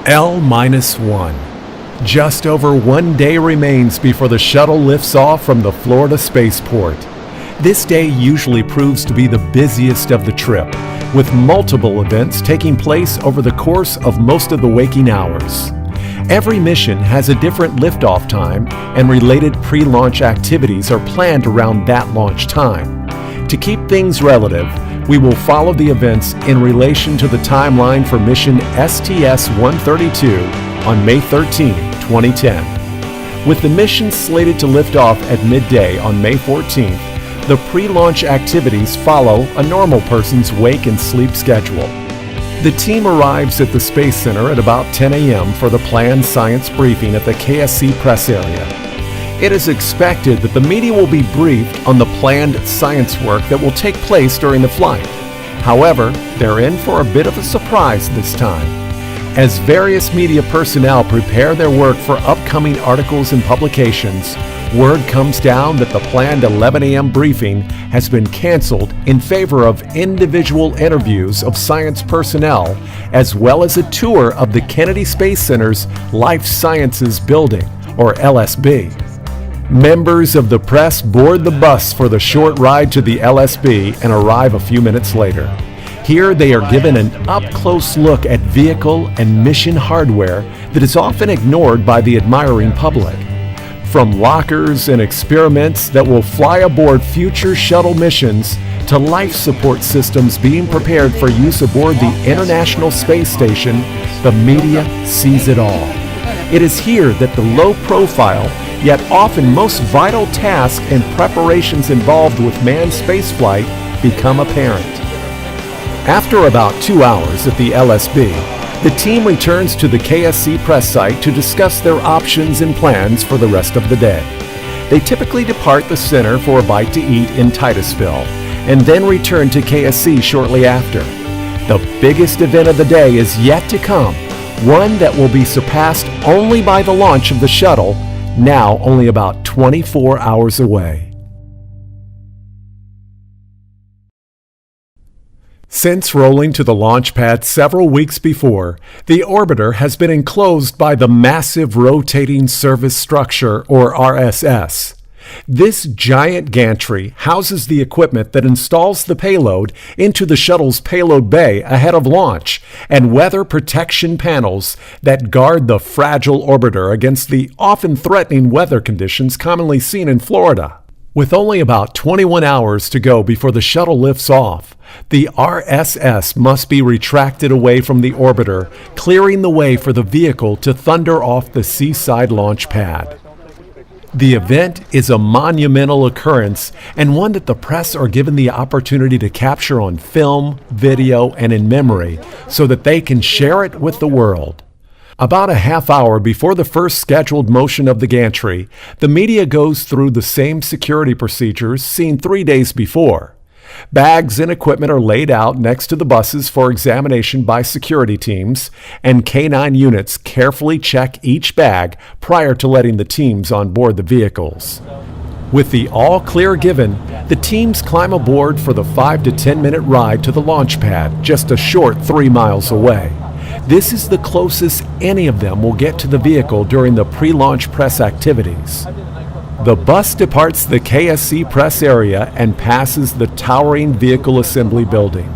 L-1. Just over 1 day remains before the shuttle lifts off from the Florida spaceport. This day usually proves to be the busiest of the trip, with multiple events taking place over the course of most of the waking hours. Every mission has a different liftoff time, and related pre-launch activities are planned around that launch time. To keep things relative, we will follow the events in relation to the timeline for mission STS-132 on May 13, 2010. With the mission slated to lift off at midday on May 14th, the pre-launch activities follow a normal person's wake and sleep schedule. The team arrives at the Space Center at about 10 a.m. for the planned science briefing at the KSC press area. It is expected that the media will be briefed on the planned science work that will take place during the flight. However, they're in for a bit of a surprise this time. As various media personnel prepare their work for upcoming articles and publications, word comes down that the planned 11 a.m. briefing has been canceled in favor of individual interviews of science personnel, as well as a tour of the Kennedy Space Center's Life Sciences Building, or LSB. Members of the press board the bus for the short ride to the LSB and arrive a few minutes later. Here they are given an up-close look at vehicle and mission hardware that is often ignored by the admiring public. From lockers and experiments that will fly aboard future shuttle missions to life support systems being prepared for use aboard the International Space Station, the media sees it all. It is here that the low-profile, yet often most vital tasks and preparations involved with manned spaceflight become apparent. After about 2 hours at the LSB, the team returns to the KSC press site to discuss their options and plans for the rest of the day. They typically depart the center for a bite to eat in Titusville, and then return to KSC shortly after. The biggest event of the day is yet to come, one that will be surpassed only by the launch of the shuttle, now only about 24 hours away. Since rolling to the launch pad several weeks before, the orbiter has been enclosed by the Massive Rotating Service Structure, or RSS. This giant gantry houses the equipment that installs the payload into the shuttle's payload bay ahead of launch, and weather protection panels that guard the fragile orbiter against the often threatening weather conditions commonly seen in Florida. With only about 21 hours to go before the shuttle lifts off, the RSS must be retracted away from the orbiter, clearing the way for the vehicle to thunder off the seaside launch pad. The event is a monumental occurrence, and one that the press are given the opportunity to capture on film, video, and in memory so that they can share it with the world. About a half hour before the first scheduled motion of the gantry, the media goes through the same security procedures seen 3 days before. Bags and equipment are laid out next to the buses for examination by security teams, and K-9 units carefully check each bag prior to letting the teams on board the vehicles. With the all clear given, the teams climb aboard for the 5 to 10 minute ride to the launch pad, just a short 3 miles away. This is the closest any of them will get to the vehicle during the pre-launch press activities. The bus departs the KSC press area and passes the towering vehicle assembly building.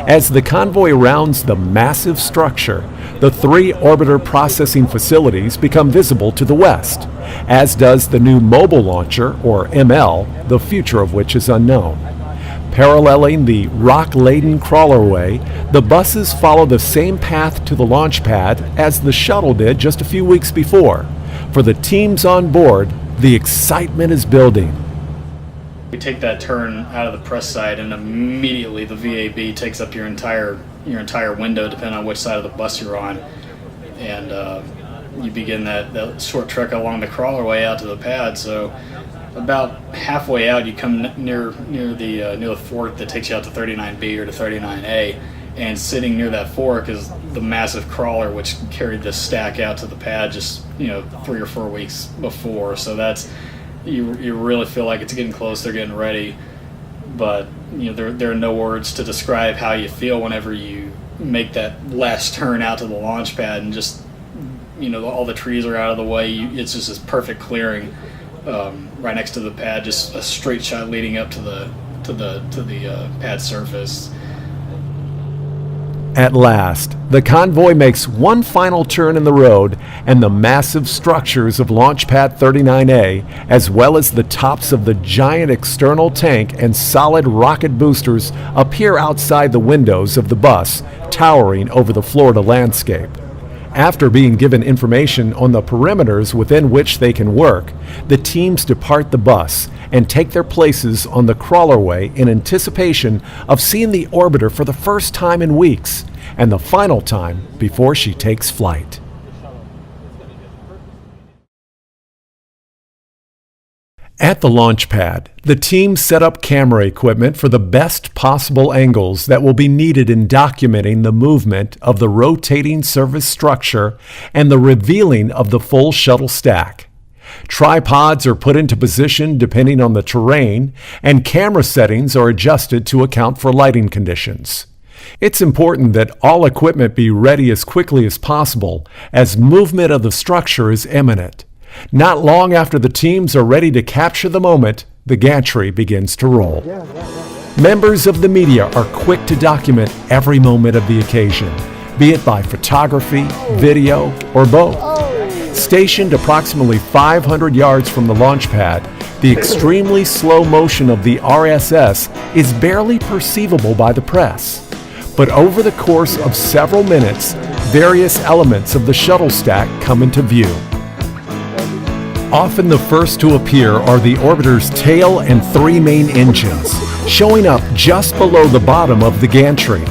As the convoy rounds the massive structure, the 3 orbiter processing facilities become visible to the west, as does the new mobile launcher, or ML, the future of which is unknown. Paralleling the rock-laden crawlerway, the buses follow the same path to the launch pad as the shuttle did just a few weeks before. For the teams on board, the excitement is building. We take that turn out of the press side, and immediately the VAB takes up your entire window, depending on which side of the bus you're on, and you begin that short trek along the crawlerway out to the pad. So about halfway out, you come near the fork that takes you out to 39B or to 39A, and sitting near that fork is the massive crawler which carried this stack out to the pad just 3 or 4 weeks before. So that's you really feel like it's getting close. They're getting ready, but there are no words to describe how you feel whenever you make that last turn out to the launch pad and just all the trees are out of the way. It's just this perfect clearing right next to the pad, just a straight shot leading up to the pad surface. At last, the convoy makes one final turn in the road, and the massive structures of Launch Pad 39A, as well as the tops of the giant external tank and solid rocket boosters, appear outside the windows of the bus, towering over the Florida landscape. After being given information on the perimeters within which they can work, the teams depart the bus and take their places on the crawlerway in anticipation of seeing the orbiter for the first time in weeks and the final time before she takes flight. At the launch pad, the team set up camera equipment for the best possible angles that will be needed in documenting the movement of the rotating service structure and the revealing of the full shuttle stack. Tripods are put into position depending on the terrain, and camera settings are adjusted to account for lighting conditions. It's important that all equipment be ready as quickly as possible, as movement of the structure is imminent. Not long after the teams are ready to capture the moment, the gantry begins to roll. Members of the media are quick to document every moment of the occasion, be it by photography, video, or both. Stationed approximately 500 yards from the launch pad, the extremely slow motion of the RSS is barely perceivable by the press. But over the course of several minutes, various elements of the shuttle stack come into view. Often the first to appear are the orbiter's tail and three main engines, showing up just below the bottom of the gantry.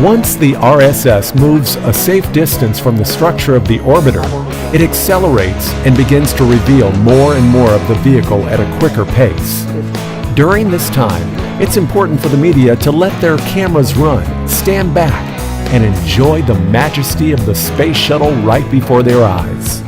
Once the RSS moves a safe distance from the structure of the orbiter, it accelerates and begins to reveal more and more of the vehicle at a quicker pace. During this time, it's important for the media to let their cameras run, stand back, and enjoy the majesty of the space shuttle right before their eyes.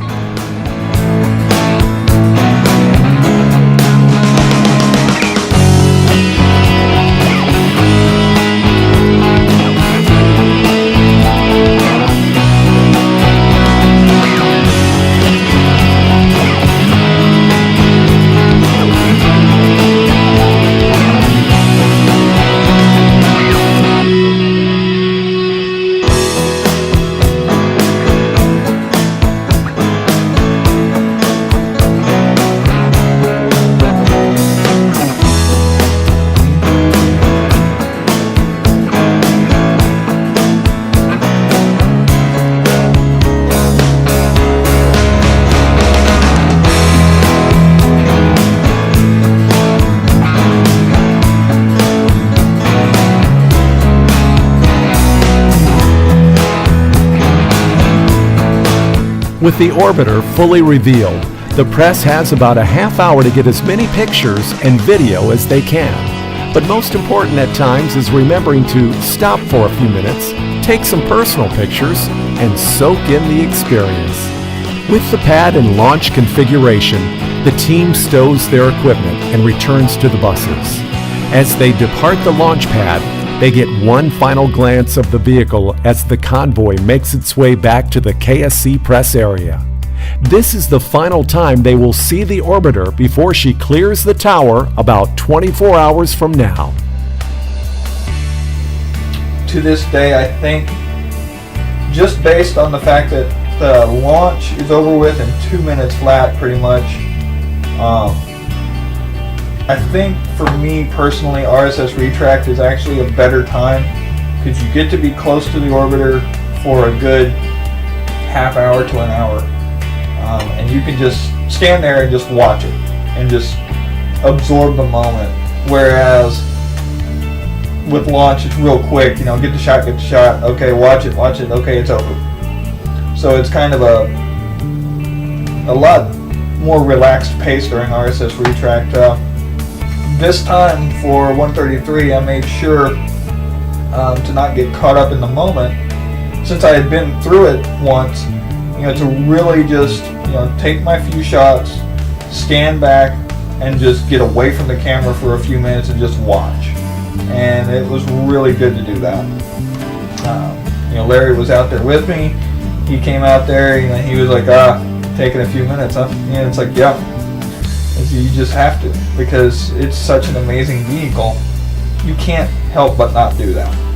With the orbiter fully revealed, the press has about a half hour to get as many pictures and video as they can. But most important at times is remembering to stop for a few minutes, take some personal pictures, and soak in the experience. With the pad and launch configuration, the team stows their equipment and returns to the buses. As they depart the launch pad, they get one final glance of the vehicle as the convoy makes its way back to the KSC press area. This is the final time they will see the orbiter before she clears the tower about 24 hours from now. To this day, I think, just based on the fact that the launch is over with in 2 minutes flat, pretty much, I think for me personally, RSS retract is actually a better time because you get to be close to the orbiter for a good half hour to an hour. And you can just stand there and just watch it and just absorb the moment. Whereas with launch, it's real quick, get the shot, okay, watch it, okay, it's over. So it's kind of a lot more relaxed pace during RSS retract. This time for 133, I made sure to not get caught up in the moment, since I had been through it once, to really just take my few shots, stand back, and just get away from the camera for a few minutes and just watch. And it was really good to do that. Larry was out there with me. he came out there, you know, he was like, taking a few minutes, huh? Yeah, it's like, yeah. You just have to, because it's such an amazing vehicle. You can't help but not do that.